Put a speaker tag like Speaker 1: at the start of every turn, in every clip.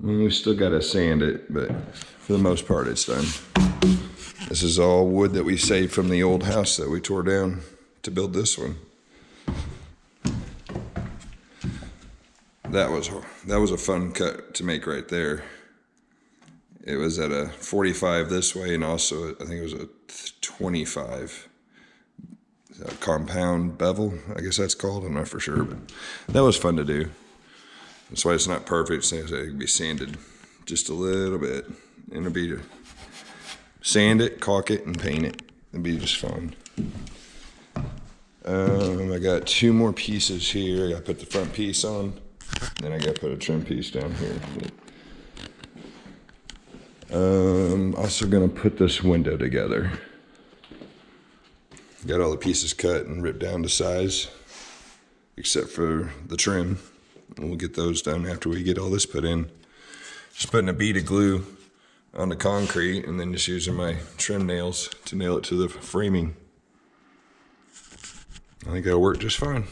Speaker 1: We still gotta sand it, but for the most part it's done. This is all wood that we saved from the old house that we tore down to build this one. That was a fun cut to make right there. It was at a 45 this way, and also I think it was a 25 compound bevel, I guess that's called. I'm not for sure, but that was fun to do. That's why it's not perfect, so it can be sanded just a little bit. And it'll be to sand it, caulk it, and paint it. It'll be just fun. I got 2 more pieces here. I gotta put the front piece on, then I gotta put a trim piece down here. Also gonna put this window together. Got all the pieces cut and ripped down to size, except for the trim. We'll get those done after we get all this put in. Just putting a bead of glue on the concrete and then just using my trim nails to nail it to the framing. I think that'll work just fine.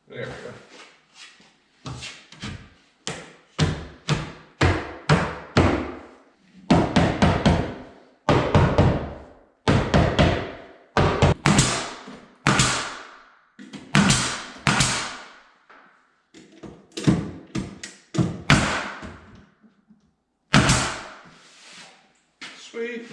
Speaker 1: There we go. Sweet.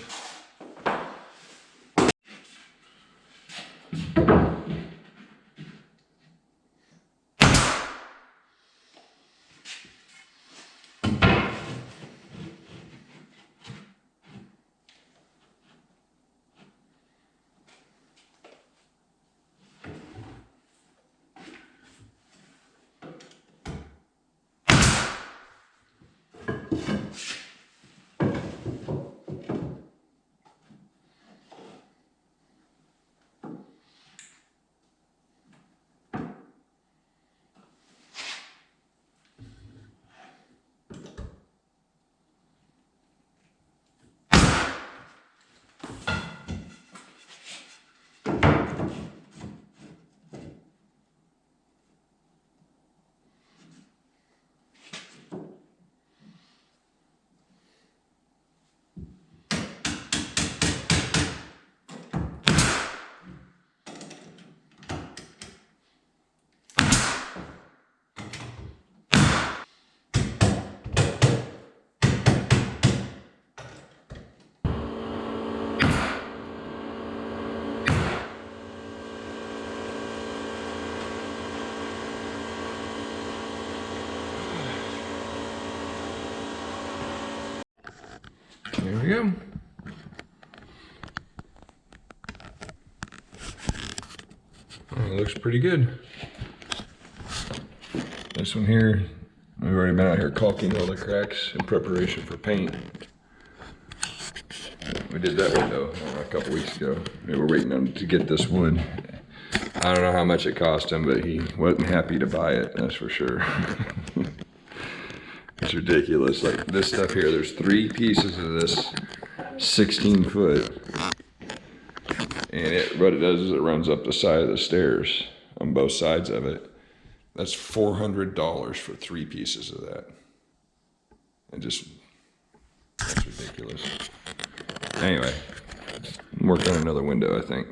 Speaker 1: There we go. Oh, it looks pretty good. This one here, we've already been out here caulking all the cracks in preparation for paint. We did that window a couple weeks ago. We were waiting on to get this wood. I don't know how much it cost him, but he wasn't happy to buy it, that's for sure. It's ridiculous. Like this stuff here, there's 3 pieces of this 16 foot. And what it does is it runs up the side of the stairs on both sides of it. That's $400 for 3 pieces of that. And just, that's ridiculous. Anyway, I'm working on another window, I think.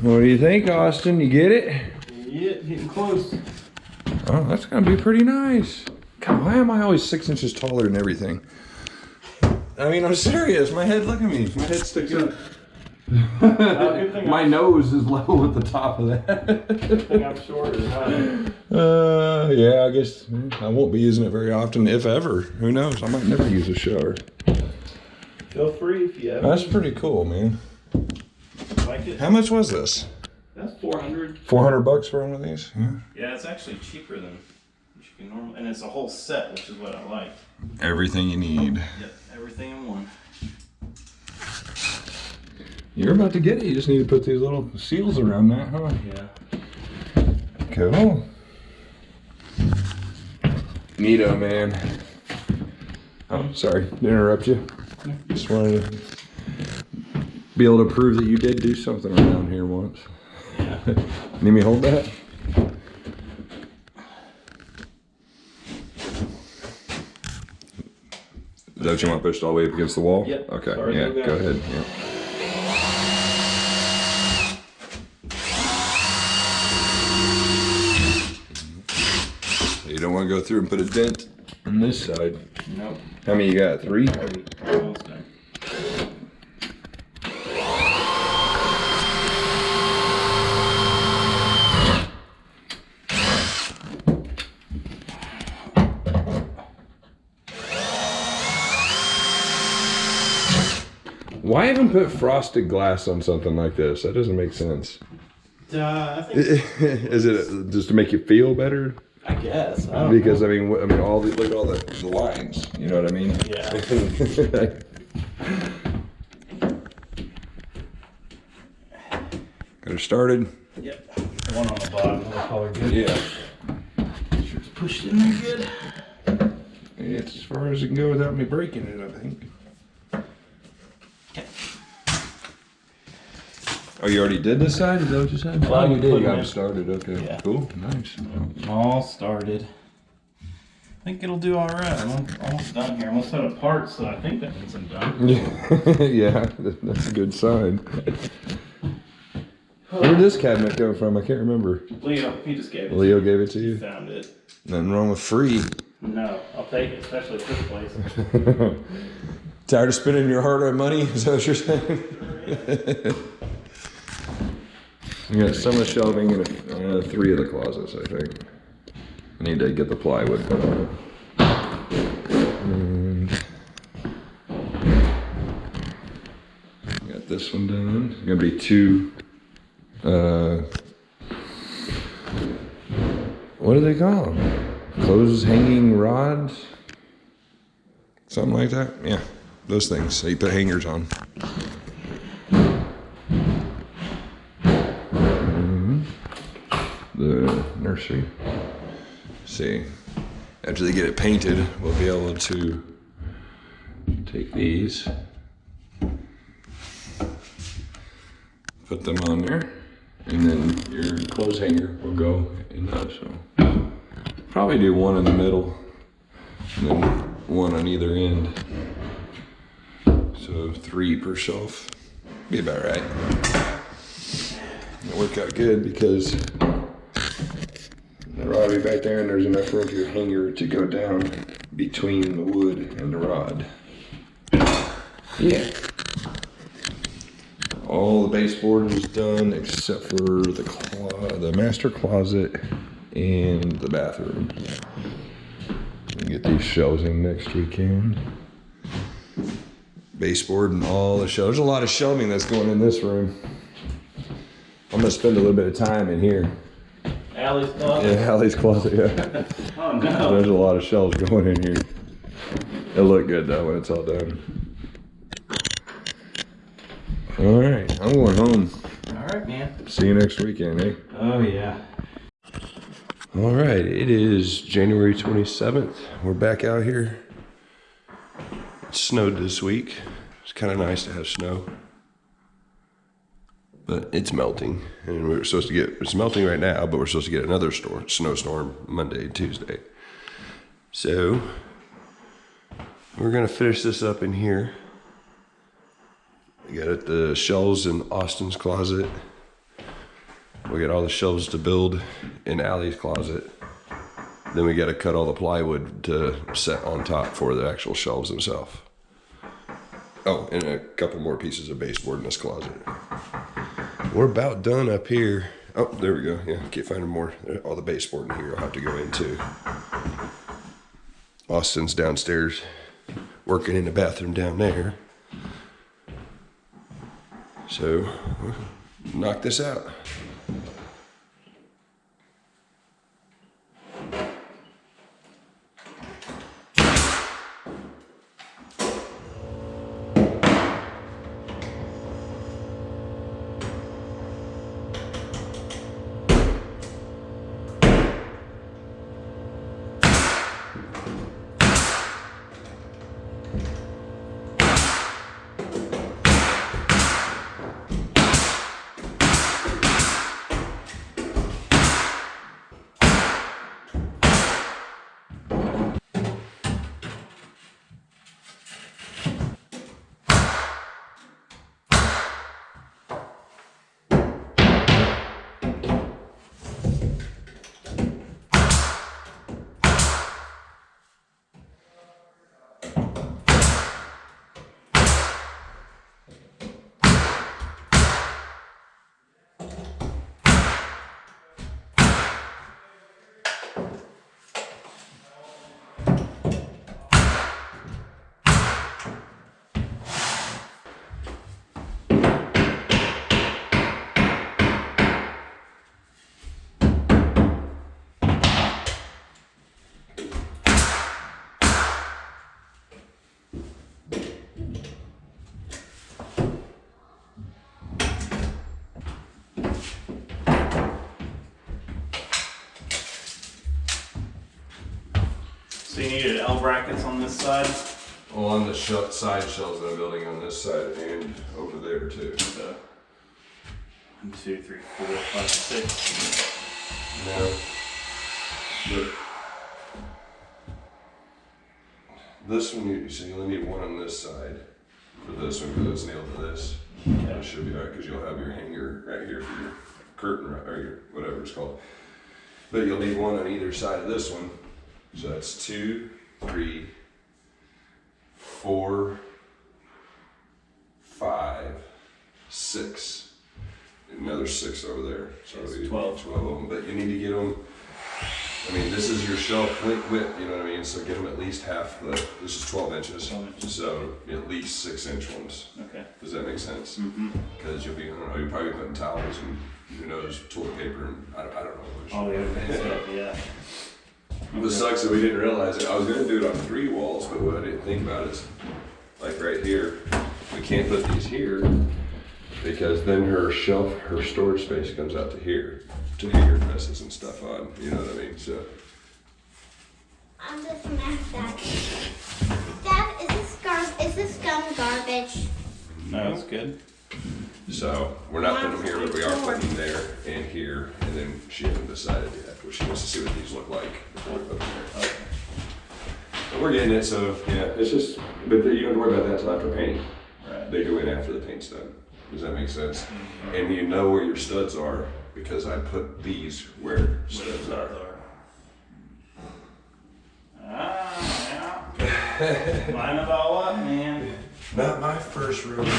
Speaker 1: What do you think, Austin? You get it?
Speaker 2: Yeah, getting close.
Speaker 1: Oh, that's gonna be pretty nice. God, why am I always 6 inches taller than everything? I mean, I'm serious. My head, look at me. My head sticks up. My nose is level with the top of that.
Speaker 2: I think I'm shorter, huh?
Speaker 1: Yeah, I guess I won't be using it very often, if ever. Who knows? I might never use a shower.
Speaker 2: Feel free if you ever.
Speaker 1: That's pretty cool, man.
Speaker 2: Like it?
Speaker 1: How much was this?
Speaker 2: That's 400.
Speaker 1: $400 for one of these? Yeah.
Speaker 2: Yeah, it's actually cheaper than you should be normal, and it's a whole set, which is what I like.
Speaker 1: Everything you need.
Speaker 2: Yep, everything in one.
Speaker 1: You're about to get it. You just need to put these little seals around that, huh?
Speaker 2: Yeah.
Speaker 1: Cool. Neato, man. Oh, sorry to interrupt you. Just wanted to be able to prove that you did do something around here once.
Speaker 2: Yeah.
Speaker 1: Need me to hold that? Is that what you want pushed all the way up against the wall?
Speaker 2: Yep.
Speaker 1: Okay,
Speaker 2: Sorry,
Speaker 1: yeah,
Speaker 2: go
Speaker 1: go ahead. Yeah. You don't want to go through and put a dent on this side.
Speaker 2: Nope.
Speaker 1: How many you got? 3?
Speaker 2: Almost done.
Speaker 1: Why even put frosted glass on something like this? That doesn't make sense.
Speaker 2: I think.
Speaker 1: Is it just to make you feel better?
Speaker 2: I guess. I
Speaker 1: Because I mean, all the look at all the lines. You know what I mean?
Speaker 2: Yeah.
Speaker 1: Got her started.
Speaker 2: Yep. The one on the bottom will color good.
Speaker 1: Yeah.
Speaker 2: Sure it's pushed in there good.
Speaker 1: It's as far as it can go without me breaking it, I think.
Speaker 2: Okay.
Speaker 1: Oh, you already did this side? Is that what you said?
Speaker 2: Well,
Speaker 1: Oh, you did.
Speaker 2: put
Speaker 1: You
Speaker 2: it
Speaker 1: got
Speaker 2: in.
Speaker 1: it started. Okay.
Speaker 2: Yeah.
Speaker 1: Cool. Nice.
Speaker 2: All started. I think it'll do all right. I'm almost done here. I'm almost out of parts, so I think that means I'm done.
Speaker 1: Yeah, that's a good sign. Where did this cabinet go from? I can't remember.
Speaker 2: Leo, he just gave it.
Speaker 1: Leo gave it to
Speaker 2: You
Speaker 1: you?
Speaker 2: found it.
Speaker 1: Nothing wrong with free.
Speaker 2: No, I'll take it, especially at this place.
Speaker 1: Tired of spending your hard-earned money? Is that what you're saying? We got so much shelving in 3 of the closets, I think. I need to get the plywood put on it. And got this one done. It's gonna be 2. What do they call them? Clothes hanging rods? Something like that? Yeah, those things that you put hangers on. The nursery. See, after they get it painted, we'll be able to take these, put them on there, and then your clothes hanger will go in that. So probably do one in the middle, and then one on either end. So 3 per shelf. Be about right. It'll work out good because the rod will be back there, and there's enough room for your hanger to go down between the wood and the rod. Yeah. All the baseboard is done except for the master closet and the bathroom. We'll get these shelves in next weekend. Baseboard and all the shelves. There's a lot of shelving that's going in this room. I'm gonna spend a little bit of time in here.
Speaker 2: Allie's closet?
Speaker 1: Yeah, Allie's closet, yeah.
Speaker 2: Oh no.
Speaker 1: There's a lot of shelves going in here. It'll look good though when it's all done. All right, I'm going home.
Speaker 2: All right, man.
Speaker 1: See you next weekend, eh?
Speaker 2: Oh, yeah.
Speaker 1: All right, it is January 27th. We're back out here. It snowed this week. It's kind of nice to have snow. But it's melting, and we're supposed to get, it's melting right now, but we're supposed to get another snowstorm Monday, Tuesday. So, we're gonna finish this up in here. We got the shelves in Austin's closet. We got all the shelves to build in Allie's closet. Then we got to cut all the plywood to set on top for the actual shelves themselves. Oh, and a couple more pieces of baseboard in this closet. We're about done up here. Oh, there we go. Yeah, keep finding more. All the baseboard in here I'll have to go into. Austin's downstairs working in the bathroom down there. So, knock this out.
Speaker 2: So you needed L brackets on this side?
Speaker 1: Well, on the side shelves that I'm building on this side and over there too.
Speaker 2: So 1, 2, 3, 4, 5, 6.
Speaker 1: No. Look. This one, so you only need one on this side for this one because it's nailed to this. That should be alright because you'll have your hanger right here for your curtain or your whatever it's called. But you'll need one on either side of this one. So that's 2, 3, 4, 5, 6. Another 6 over there. So it'll be 12 of them. But you need to get them. I mean, this is your shelf width, you know what I mean? So get them at least half the, this is 12 inches.
Speaker 2: 12 inches.
Speaker 1: So at least 6-inch ones.
Speaker 2: Okay.
Speaker 1: Does that make sense?
Speaker 2: Mm-hmm.
Speaker 1: Because you'll be, I don't know, you're probably putting towels and who knows, toilet paper and I don't know.
Speaker 2: All the other stuff, yeah.
Speaker 1: What sucks that we didn't realize it. I was gonna do it on 3 walls, but what I didn't think about is, like right here, we can't put these here because then her shelf, her storage space comes out to here to hang your dresses and stuff on. You know what I mean? So.
Speaker 3: I'm just mad that. Dad, is this gum garbage?
Speaker 2: No, it's good.
Speaker 1: So we're not putting them here, but we are putting them there and here, and then she hasn't decided yet. Well, she wants to see what these look like before we put them there.
Speaker 2: Okay.
Speaker 1: But we're getting it, so yeah, it's just, but you don't have to worry about that until after painting.
Speaker 2: Right.
Speaker 1: They go in after the paint's done. Does that make sense? And you know where your studs are because I put these where studs are.
Speaker 2: Ah, yeah. Line it all up, man.
Speaker 1: Not my first rodeo.